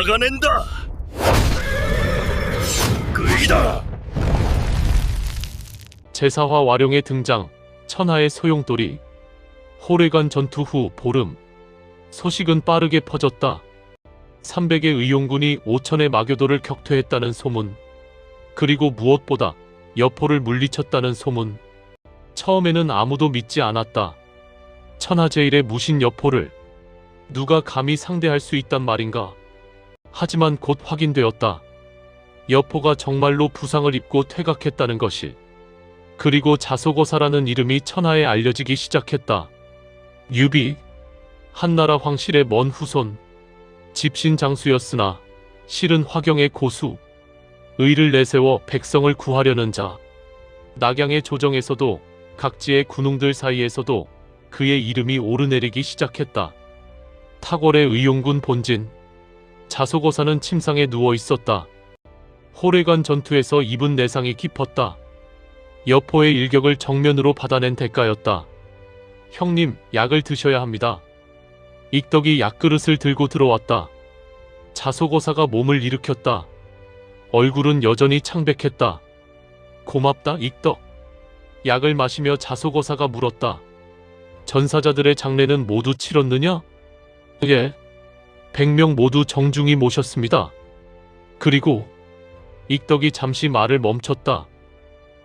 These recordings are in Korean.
막아낸다. 끄이다. 제사화 와룡의 등장, 천하의 소용돌이. 호래관 전투 후 보름. 소식은 빠르게 퍼졌다. 300의 의용군이 5천의 마교도를 격퇴했다는 소문. 그리고 무엇보다 여포를 물리쳤다는 소문. 처음에는 아무도 믿지 않았다. 천하제일의 무신 여포를 누가 감히 상대할 수 있단 말인가. 하지만 곧 확인되었다. 여포가 정말로 부상을 입고 퇴각했다는 것이. 그리고 자소고사라는 이름이 천하에 알려지기 시작했다. 유비, 한나라 황실의 먼 후손, 집신장수였으나 실은 화경의 고수, 의를 내세워 백성을 구하려는 자. 낙양의 조정에서도 각지의 군웅들 사이에서도 그의 이름이 오르내리기 시작했다. 탁월의 의용군 본진. 자소고사는 침상에 누워 있었다. 호래관 전투에서 입은 내상이 깊었다. 여포의 일격을 정면으로 받아낸 대가였다. 형님, 약을 드셔야 합니다. 익덕이 약그릇을 들고 들어왔다. 자소고사가 몸을 일으켰다. 얼굴은 여전히 창백했다. 고맙다, 익덕. 약을 마시며 자소고사가 물었다. 전사자들의 장례는 모두 치렀느냐? 예. 100명 모두 정중히 모셨습니다. 그리고 익덕이 잠시 말을 멈췄다.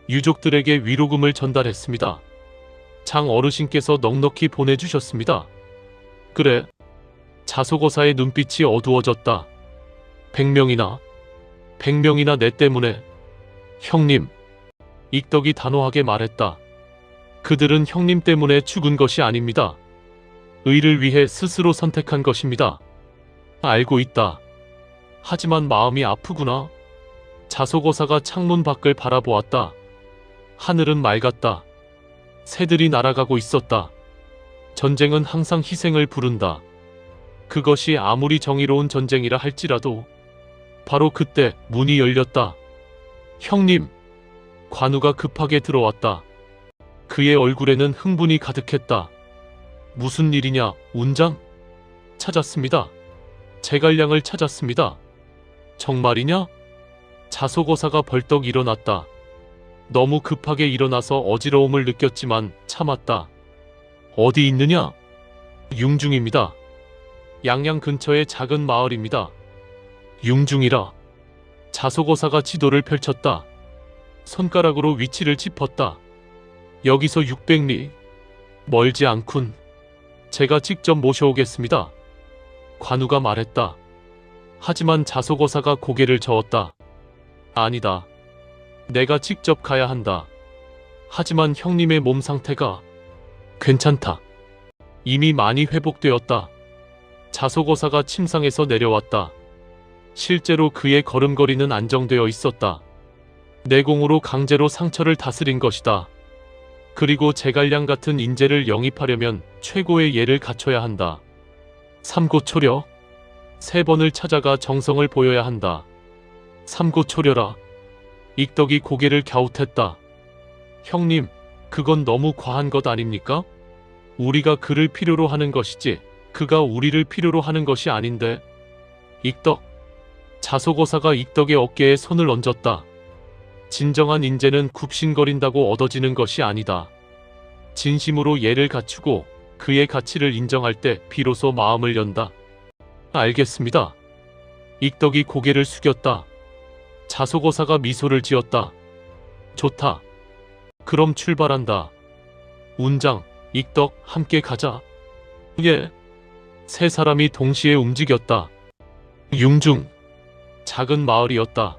유족들에게 위로금을 전달했습니다. 장 어르신께서 넉넉히 보내주셨습니다. 그래. 자소고사의 눈빛이 어두워졌다. 100명이나 내 때문에. 형님. 익덕이 단호하게 말했다. 그들은 형님 때문에 죽은 것이 아닙니다. 의를 위해 스스로 선택한 것입니다. 알고 있다. 하지만 마음이 아프구나. 자소고사가 창문 밖을 바라보았다. 하늘은 맑았다. 새들이 날아가고 있었다. 전쟁은 항상 희생을 부른다. 그것이 아무리 정의로운 전쟁이라 할지라도. 바로 그때 문이 열렸다. 형님! 관우가 급하게 들어왔다. 그의 얼굴에는 흥분이 가득했다. 무슨 일이냐, 운장? 찾았습니다. 제갈량을 찾았습니다. 정말이냐? 자소고사가 벌떡 일어났다. 너무 급하게 일어나서 어지러움을 느꼈지만 참았다. 어디 있느냐? 융중입니다. 양양 근처의 작은 마을입니다. 융중이라. 자소고사가 지도를 펼쳤다. 손가락으로 위치를 짚었다. 여기서 600리. 멀지 않군. 제가 직접 모셔오겠습니다. 관우가 말했다. 하지만 자소고사가 고개를 저었다. 아니다. 내가 직접 가야 한다. 하지만 형님의 몸 상태가 괜찮다. 이미 많이 회복되었다. 자소고사가 침상에서 내려왔다. 실제로 그의 걸음걸이는 안정되어 있었다. 내공으로 강제로 상처를 다스린 것이다. 그리고 제갈량 같은 인재를 영입하려면 최고의 예를 갖춰야 한다. 삼고초려. 3번을 찾아가 정성을 보여야 한다. 삼고초려라. 익덕이 고개를 갸웃했다. 형님, 그건 너무 과한 것 아닙니까? 우리가 그를 필요로 하는 것이지 그가 우리를 필요로 하는 것이 아닌데. 익덕. 자소고사가 익덕의 어깨에 손을 얹었다. 진정한 인재는 굽신거린다고 얻어지는 것이 아니다. 진심으로 예를 갖추고 그의 가치를 인정할 때 비로소 마음을 연다. 알겠습니다. 익덕이 고개를 숙였다. 자소고사가 미소를 지었다. 좋다. 그럼 출발한다. 운장, 익덕, 함께 가자. 예. 3사람이 동시에 움직였다. 융중. 작은 마을이었다.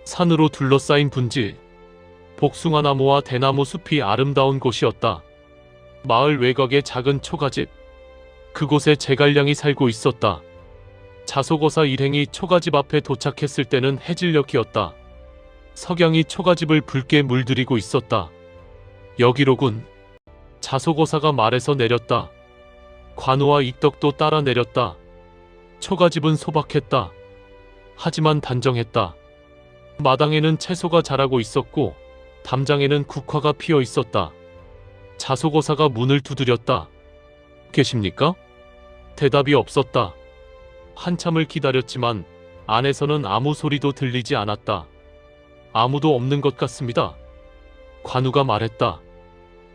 산으로 둘러싸인 분지. 복숭아나무와 대나무 숲이 아름다운 곳이었다. 마을 외곽에 작은 초가집. 그곳에 제갈량이 살고 있었다. 자소고사 일행이 초가집 앞에 도착했을 때는 해질녘이었다. 석양이 초가집을 붉게 물들이고 있었다. 여기로군. 자소고사가 말에서 내렸다. 관우와 익덕도 따라 내렸다. 초가집은 소박했다. 하지만 단정했다. 마당에는 채소가 자라고 있었고 담장에는 국화가 피어 있었다. 자소고사가 문을 두드렸다. 계십니까? 대답이 없었다. 한참을 기다렸지만 안에서는 아무 소리도 들리지 않았다. 아무도 없는 것 같습니다. 관우가 말했다.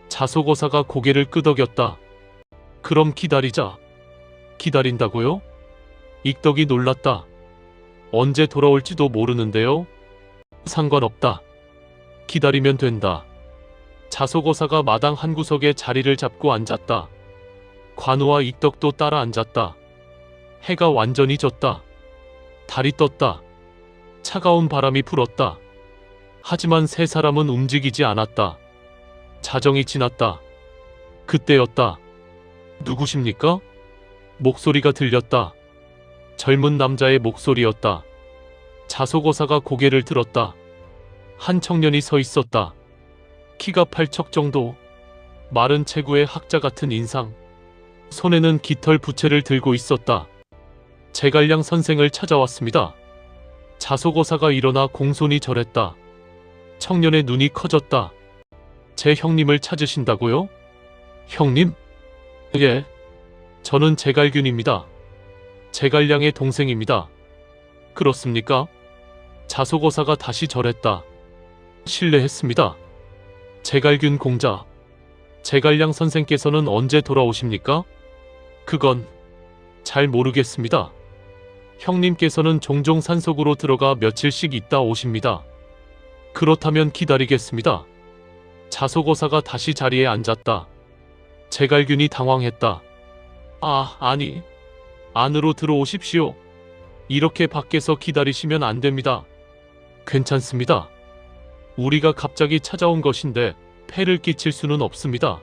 자소고사가 고개를 끄덕였다. 그럼 기다리자. 기다린다고요? 익덕이 놀랐다. 언제 돌아올지도 모르는데요. 상관없다. 기다리면 된다. 자소고사가 마당 한 구석에 자리를 잡고 앉았다. 관우와 익덕도 따라 앉았다. 해가 완전히 졌다. 달이 떴다. 차가운 바람이 불었다. 하지만 세 사람은 움직이지 않았다. 자정이 지났다. 그때였다. 누구십니까? 목소리가 들렸다. 젊은 남자의 목소리였다. 자소고사가 고개를 들었다. 한 청년이 서 있었다. 키가 팔척 정도, 마른 체구의 학자 같은 인상, 손에는 깃털 부채를 들고 있었다. 제갈량 선생을 찾아왔습니다. 자소고사가 일어나 공손히 절했다. 청년의 눈이 커졌다. 제 형님을 찾으신다고요? 형님? 예. 저는 제갈균입니다. 제갈량의 동생입니다. 그렇습니까? 자소고사가 다시 절했다. 실례했습니다. 제갈균 공자. 제갈량 선생께서는 언제 돌아오십니까? 그건 잘 모르겠습니다. 형님께서는 종종 산속으로 들어가 며칠씩 있다 오십니다. 그렇다면 기다리겠습니다. 자소고사가 다시 자리에 앉았다. 제갈균이 당황했다. 아니. 안으로 들어오십시오. 이렇게 밖에서 기다리시면 안 됩니다. 괜찮습니다. 우리가 갑자기 찾아온 것인데 폐를 끼칠 수는 없습니다.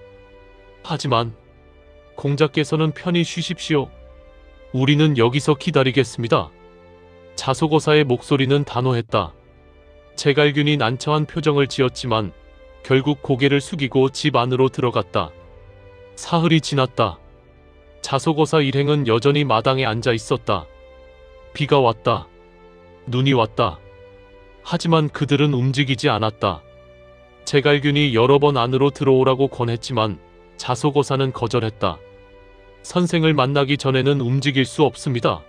하지만 공자께서는 편히 쉬십시오. 우리는 여기서 기다리겠습니다. 자소고사의 목소리는 단호했다. 제갈균이 난처한 표정을 지었지만 결국 고개를 숙이고 집 안으로 들어갔다. 사흘이 지났다. 자소고사 일행은 여전히 마당에 앉아 있었다. 비가 왔다. 눈이 왔다. 하지만 그들은 움직이지 않았다. 제갈균이 여러 번 안으로 들어오라고 권했지만 자소고사는 거절했다. 선생을 만나기 전에는 움직일 수 없습니다.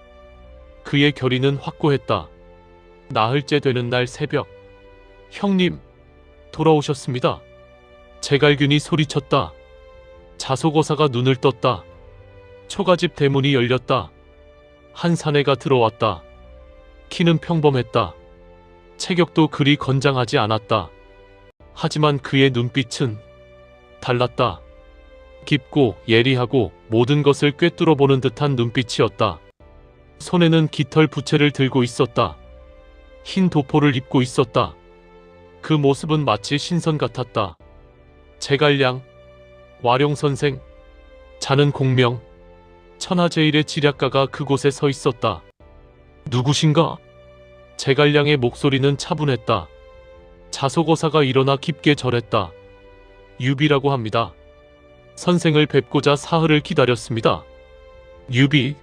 그의 결의는 확고했다. 나흘째 되는 날 새벽. 형님, 돌아오셨습니다. 제갈균이 소리쳤다. 자소고사가 눈을 떴다. 초가집 대문이 열렸다. 한 사내가 들어왔다. 키는 평범했다. 체격도 그리 건장하지 않았다. 하지만 그의 눈빛은 달랐다. 깊고 예리하고 모든 것을 꿰뚫어 보는 듯한 눈빛이었다. 손에는 깃털 부채를 들고 있었다. 흰 도포를 입고 있었다. 그 모습은 마치 신선 같았다. 제갈량, 와룡선생, 자는 공명, 천하제일의 지략가가 그곳에 서 있었다. 누구신가? 제갈량의 목소리는 차분했다. 자소고사가 일어나 깊게 절했다. 유비라고 합니다. 선생을 뵙고자 사흘을 기다렸습니다. 유비.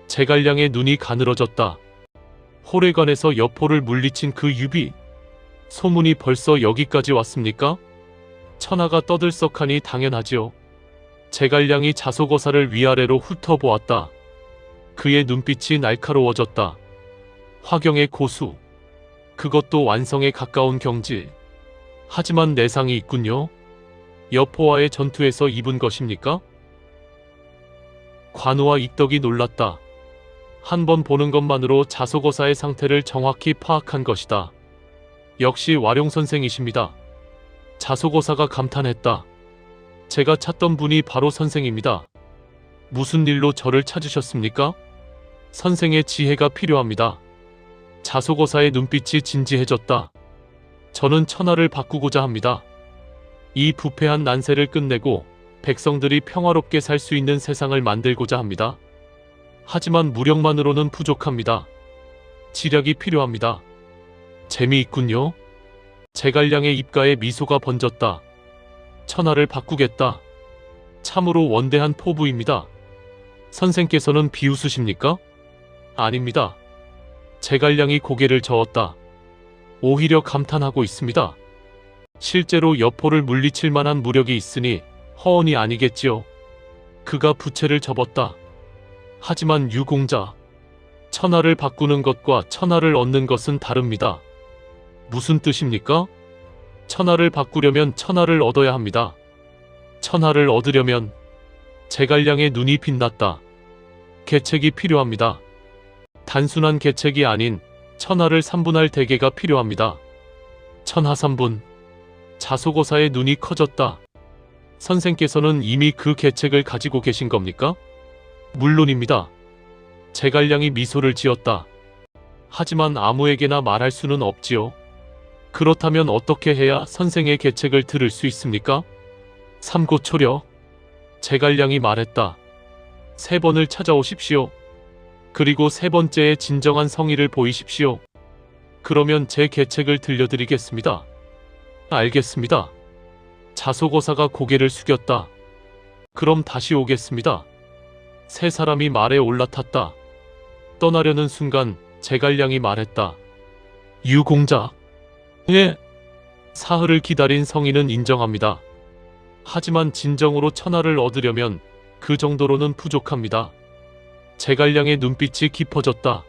제갈량의 눈이 가늘어졌다. 호래관에서 여포를 물리친 그 유비. 소문이 벌써 여기까지 왔습니까? 천하가 떠들썩하니 당연하지요. 제갈량이 자소고사를 위아래로 훑어보았다. 그의 눈빛이 날카로워졌다. 화경의 고수. 그것도 완성에 가까운 경지. 하지만 내상이 있군요. 여포와의 전투에서 입은 것입니까? 관우와 익덕이 놀랐다. 한 번 보는 것만으로 자소고사의 상태를 정확히 파악한 것이다. 역시 와룡선생이십니다. 자소고사가 감탄했다. 제가 찾던 분이 바로 선생입니다. 무슨 일로 저를 찾으셨습니까? 선생의 지혜가 필요합니다. 자소고사의 눈빛이 진지해졌다. 저는 천하를 바꾸고자 합니다. 이 부패한 난세를 끝내고 백성들이 평화롭게 살 수 있는 세상을 만들고자 합니다. 하지만 무력만으로는 부족합니다. 지략이 필요합니다. 재미있군요. 제갈량의 입가에 미소가 번졌다. 천하를 바꾸겠다. 참으로 원대한 포부입니다. 선생께서는 비웃으십니까? 아닙니다. 제갈량이 고개를 저었다. 오히려 감탄하고 있습니다. 실제로 여포를 물리칠 만한 무력이 있으니 허언이 아니겠지요. 그가 부채를 접었다. 하지만 유공자, 천하를 바꾸는 것과 천하를 얻는 것은 다릅니다. 무슨 뜻입니까? 천하를 바꾸려면 천하를 얻어야 합니다. 천하를 얻으려면 제갈량의 눈이 빛났다. 계책이 필요합니다. 단순한 계책이 아닌 천하를 3분할 대계가 필요합니다. 천하 3분. 자소고사의 눈이 커졌다. 선생께서는 이미 그 계책을 가지고 계신 겁니까? 물론입니다. 제갈량이 미소를 지었다. 하지만 아무에게나 말할 수는 없지요. 그렇다면 어떻게 해야 선생의 계책을 들을 수 있습니까? 삼고초려. 제갈량이 말했다. 3번을 찾아오십시오. 그리고 3번째의 진정한 성의를 보이십시오. 그러면 제 계책을 들려드리겠습니다. 알겠습니다. 자소고사가 고개를 숙였다. 그럼 다시 오겠습니다. 세 사람이 말에 올라탔다. 떠나려는 순간 제갈량이 말했다. 유공자. 예. 사흘을 기다린 성의는 인정합니다. 하지만 진정으로 천하를 얻으려면 그 정도로는 부족합니다. 제갈량의 눈빛이 깊어졌다.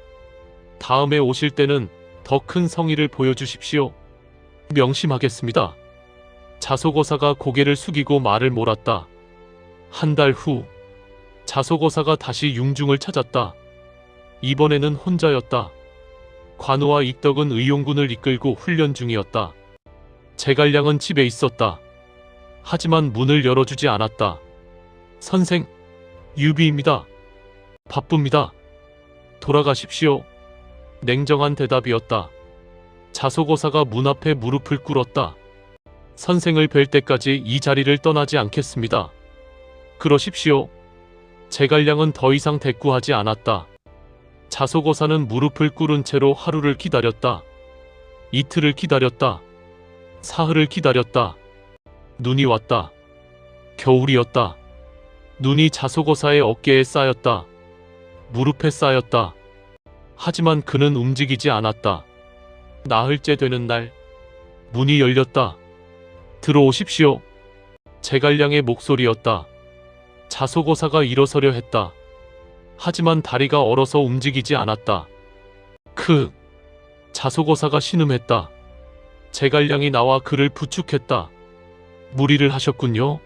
다음에 오실 때는 더 큰 성의를 보여주십시오. 명심하겠습니다. 자소고사가 고개를 숙이고 말을 몰았다. 한 달 후 자소고사가 다시 융중을 찾았다. 이번에는 혼자였다. 관우와 익덕은 의용군을 이끌고 훈련 중이었다. 제갈량은 집에 있었다. 하지만 문을 열어주지 않았다. 선생, 유비입니다. 바쁩니다. 돌아가십시오. 냉정한 대답이었다. 자소고사가 문 앞에 무릎을 꿇었다. 선생을 뵐 때까지 이 자리를 떠나지 않겠습니다. 그러십시오. 제갈량은 더 이상 대꾸하지 않았다. 자소고사는 무릎을 꿇은 채로 하루를 기다렸다. 이틀을 기다렸다. 사흘을 기다렸다. 눈이 왔다. 겨울이었다. 눈이 자소고사의 어깨에 쌓였다. 무릎에 쌓였다. 하지만 그는 움직이지 않았다. 나흘째 되는 날, 문이 열렸다. 들어오십시오. 제갈량의 목소리였다. 자소고사가 일어서려 했다. 하지만 다리가 얼어서 움직이지 않았다. 자소고사가 신음했다. 제갈량이 나와 그를 부축했다. 무리를 하셨군요.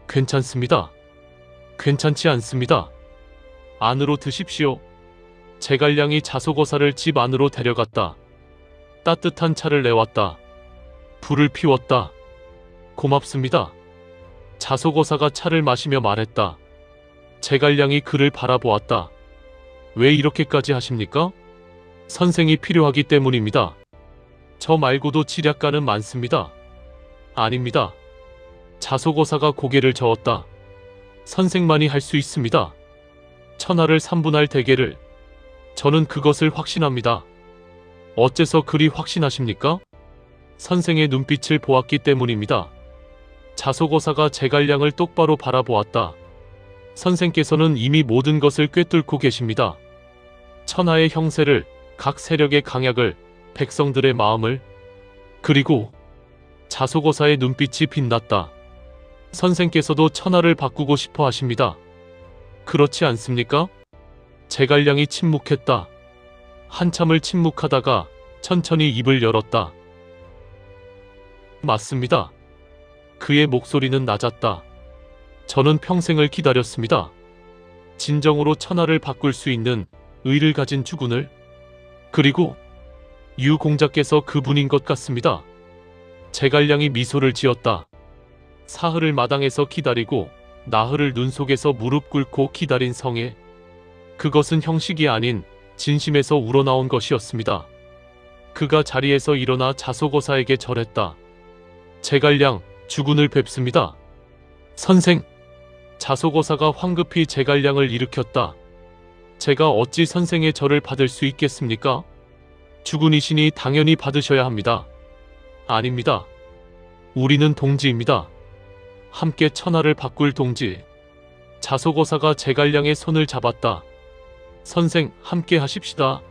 괜찮습니다. 괜찮지 않습니다. 안으로 드십시오. 제갈량이 자소고사를 집 안으로 데려갔다. 따뜻한 차를 내왔다. 불을 피웠다. 고맙습니다. 자소고사가 차를 마시며 말했다. 제갈량이 그를 바라보았다. 왜 이렇게까지 하십니까? 선생이 필요하기 때문입니다. 저 말고도 지략가는 많습니다. 아닙니다. 자소고사가 고개를 저었다. 선생만이 할 수 있습니다. 천하를 3분할 대계를. 저는 그것을 확신합니다. 어째서 그리 확신하십니까? 선생의 눈빛을 보았기 때문입니다. 자소고사가 제갈량을 똑바로 바라보았다. 선생께서는 이미 모든 것을 꿰뚫고 계십니다. 천하의 형세를, 각 세력의 강약을, 백성들의 마음을. 그리고 자소고사의 눈빛이 빛났다. 선생께서도 천하를 바꾸고 싶어 하십니다. 그렇지 않습니까? 제갈량이 침묵했다. 한참을 침묵하다가 천천히 입을 열었다. 맞습니다. 그의 목소리는 낮았다. 저는 평생을 기다렸습니다. 진정으로 천하를 바꿀 수 있는 의를 가진 주군을. 그리고 유 공자께서 그분인 것 같습니다. 제갈량이 미소를 지었다. 사흘을 마당에서 기다리고 나흘을 눈 속에서 무릎 꿇고 기다린 성에. 그것은 형식이 아닌 진심에서 우러나온 것이었습니다. 그가 자리에서 일어나 자소고사에게 절했다. 제갈량, 주군을 뵙습니다. 선생. 자소고사가 황급히 제갈량을 일으켰다. 제가 어찌 선생의 절을 받을 수 있겠습니까? 주군이시니 당연히 받으셔야 합니다. 아닙니다. 우리는 동지입니다. 함께 천하를 바꿀 동지. 자소고사가 제갈량의 손을 잡았다. 선생, 함께 하십시다.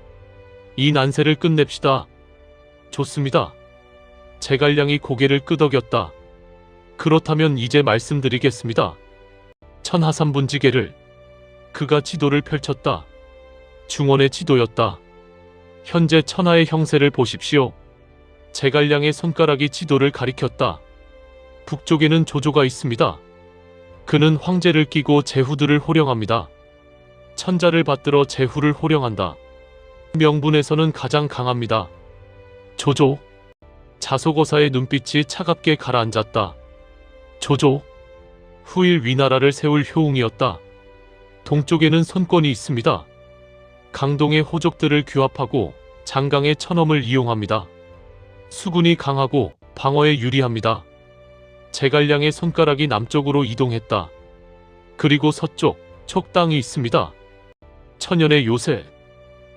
이 난세를 끝냅시다. 좋습니다. 제갈량이 고개를 끄덕였다. 그렇다면 이제 말씀드리겠습니다. 천하삼분지계를. 그가 지도를 펼쳤다. 중원의 지도였다. 현재 천하의 형세를 보십시오. 제갈량의 손가락이 지도를 가리켰다. 북쪽에는 조조가 있습니다. 그는 황제를 끼고 제후들을 호령합니다. 천자를 받들어 제후를 호령한다. 명분에서는 가장 강합니다. 조조. 자소고사의 눈빛이 차갑게 가라앉았다. 조조. 후일 위나라를 세울 효웅이었다. 동쪽에는 손권이 있습니다. 강동의 호족들을 규합하고 장강의 천엄을 이용합니다. 수군이 강하고 방어에 유리합니다. 제갈량의 손가락이 남쪽으로 이동했다. 그리고 서쪽 촉땅이 있습니다. 천연의 요새.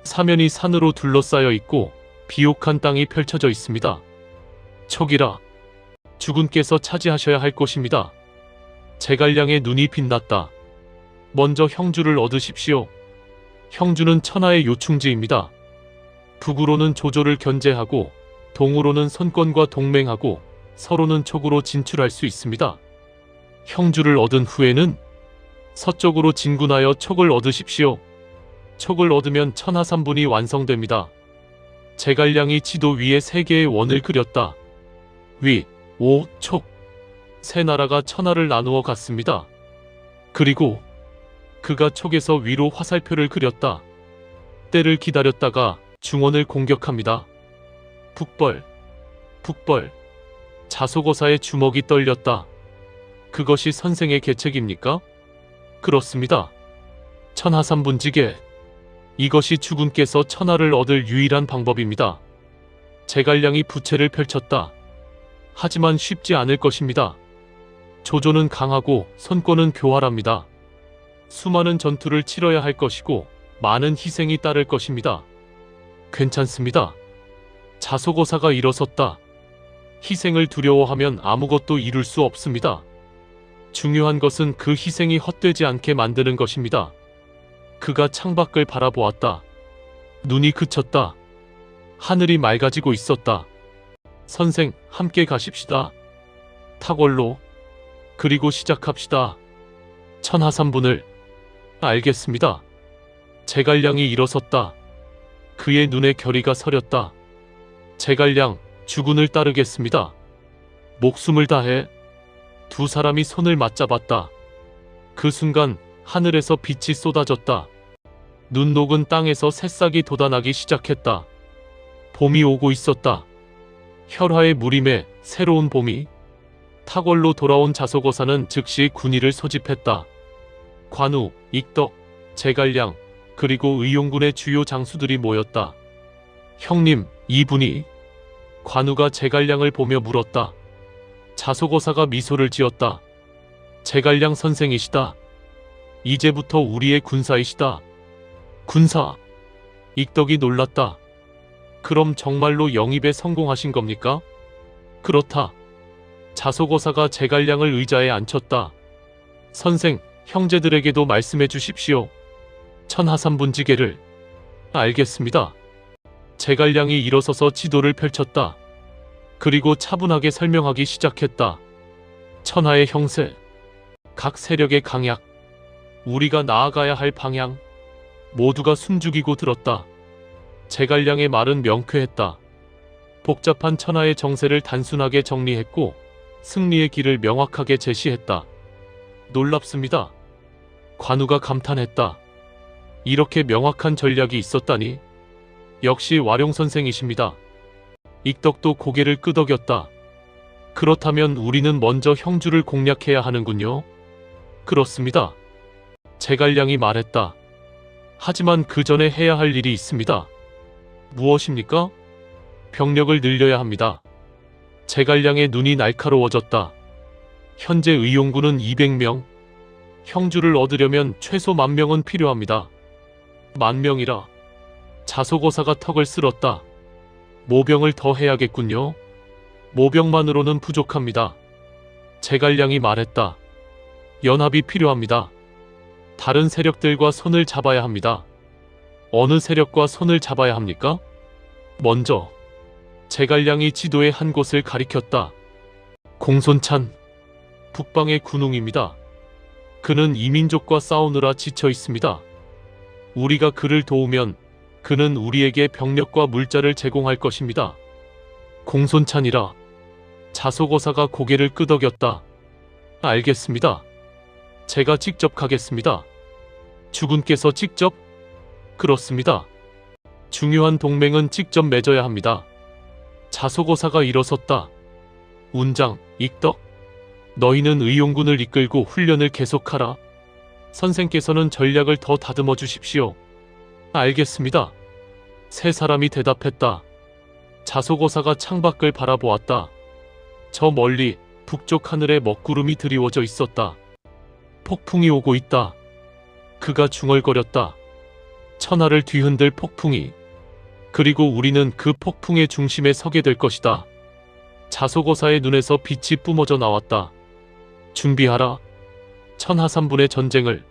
사면이 산으로 둘러싸여 있고 비옥한 땅이 펼쳐져 있습니다. 촉이라. 주군께서 차지하셔야 할 곳입니다. 제갈량의 눈이 빛났다. 먼저 형주를 얻으십시오. 형주는 천하의 요충지입니다. 북으로는 조조를 견제하고 동으로는 손권과 동맹하고 서로는 촉으로 진출할 수 있습니다. 형주를 얻은 후에는 서쪽으로 진군하여 촉을 얻으십시오. 촉을 얻으면 천하삼분이 완성됩니다. 제갈량이 지도 위에 세 개의 원을 그렸다. 위, 오, 촉. 세 나라가 천하를 나누어 갔습니다. 그리고 그가 촉에서 위로 화살표를 그렸다. 때를 기다렸다가 중원을 공격합니다. 북벌, 북벌. 자소고사의 주먹이 떨렸다. 그것이 선생의 계책입니까? 그렇습니다. 천하삼분지계. 이것이 주군께서 천하를 얻을 유일한 방법입니다. 제갈량이 부채를 펼쳤다. 하지만 쉽지 않을 것입니다. 조조는 강하고 손권은 교활합니다. 수많은 전투를 치러야 할 것이고 많은 희생이 따를 것입니다. 괜찮습니다. 자소고사가 일어섰다. 희생을 두려워하면 아무것도 이룰 수 없습니다. 중요한 것은 그 희생이 헛되지 않게 만드는 것입니다. 그가 창밖을 바라보았다. 눈이 그쳤다. 하늘이 맑아지고 있었다. 선생, 함께 가십시다. 탁월로. 그리고 시작합시다. 천하삼분을. 알겠습니다. 제갈량이 일어섰다. 그의 눈에 결의가 서렸다. 제갈량, 주군을 따르겠습니다. 목숨을 다해. 두 사람이 손을 맞잡았다. 그 순간 하늘에서 빛이 쏟아졌다. 눈 녹은 땅에서 새싹이 돋아나기 시작했다. 봄이 오고 있었다. 혈화의 무림에 새로운 봄이. 탁월로 돌아온 자소고사는 즉시 군의를 소집했다. 관우, 익덕, 제갈량, 그리고 의용군의 주요 장수들이 모였다. 형님, 이분이. 관우가 제갈량을 보며 물었다. 자소고사가 미소를 지었다. 제갈량 선생이시다. 이제부터 우리의 군사이시다. 군사. 익덕이 놀랐다. 그럼 정말로 영입에 성공하신 겁니까? 그렇다. 자소고사가 제갈량을 의자에 앉혔다. 선생, 형제들에게도 말씀해 주십시오. 천하삼분지계를. 알겠습니다. 제갈량이 일어서서 지도를 펼쳤다. 그리고 차분하게 설명하기 시작했다. 천하의 형세, 각 세력의 강약, 우리가 나아가야 할 방향, 모두가 숨죽이고 들었다. 제갈량의 말은 명쾌했다. 복잡한 천하의 정세를 단순하게 정리했고 승리의 길을 명확하게 제시했다. 놀랍습니다. 관우가 감탄했다. 이렇게 명확한 전략이 있었다니. 역시 와룡선생이십니다. 익덕도 고개를 끄덕였다. 그렇다면 우리는 먼저 형주를 공략해야 하는군요. 그렇습니다. 제갈량이 말했다. 하지만 그 전에 해야 할 일이 있습니다. 무엇입니까? 병력을 늘려야 합니다. 제갈량의 눈이 날카로워졌다. 현재 의용군은 200명. 형주를 얻으려면 최소 10,000명은 필요합니다. 10,000명이라. 자소고사가 턱을 쓸었다. 모병을 더 해야겠군요. 모병만으로는 부족합니다. 제갈량이 말했다. 연합이 필요합니다. 다른 세력들과 손을 잡아야 합니다. 어느 세력과 손을 잡아야 합니까? 먼저 제갈량이 지도의 한 곳을 가리켰다. 공손찬, 북방의 군웅입니다. 그는 이민족과 싸우느라 지쳐 있습니다. 우리가 그를 도우면 그는 우리에게 병력과 물자를 제공할 것입니다. 공손찬이라. 자소고사가 고개를 끄덕였다. 알겠습니다. 제가 직접 가겠습니다. 주군께서 직접? 그렇습니다. 중요한 동맹은 직접 맺어야 합니다. 자소고사가 일어섰다. 운장, 익덕, 너희는 의용군을 이끌고 훈련을 계속하라. 선생께서는 전략을 더 다듬어 주십시오. 알겠습니다. 세 사람이 대답했다. 자소고사가 창밖을 바라보았다. 저 멀리 북쪽 하늘에 먹구름이 드리워져 있었다. 폭풍이 오고 있다. 그가 중얼거렸다. 천하를 뒤흔들 폭풍이. 그리고 우리는 그 폭풍의 중심에 서게 될 것이다. 자소고사의 눈에서 빛이 뿜어져 나왔다. 준비하라. 천하삼분의 전쟁을.